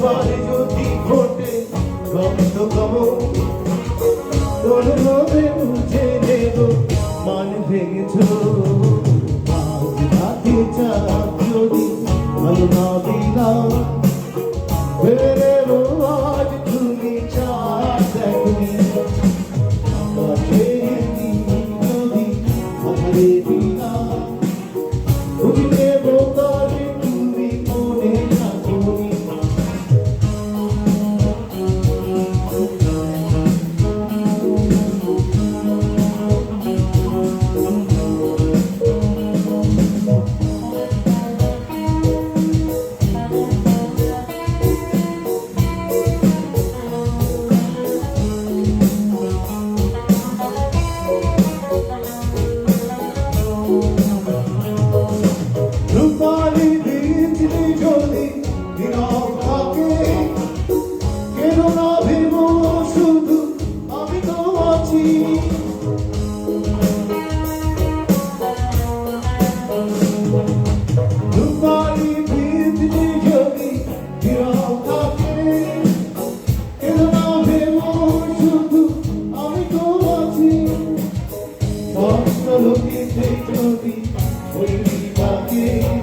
বারে যদি ঘটে রক্ত কমন কোনভাবে বুঝে নেব মান ভেঙেছ আজ রাতে চাপ যদি ভালো না দিলাম ভেবে নেব আজ তুমি চাপ দেখনি আকাশে যদি আমারে দিলাম বুঝে নেব তারে তুমি মনে রাখনি Look at the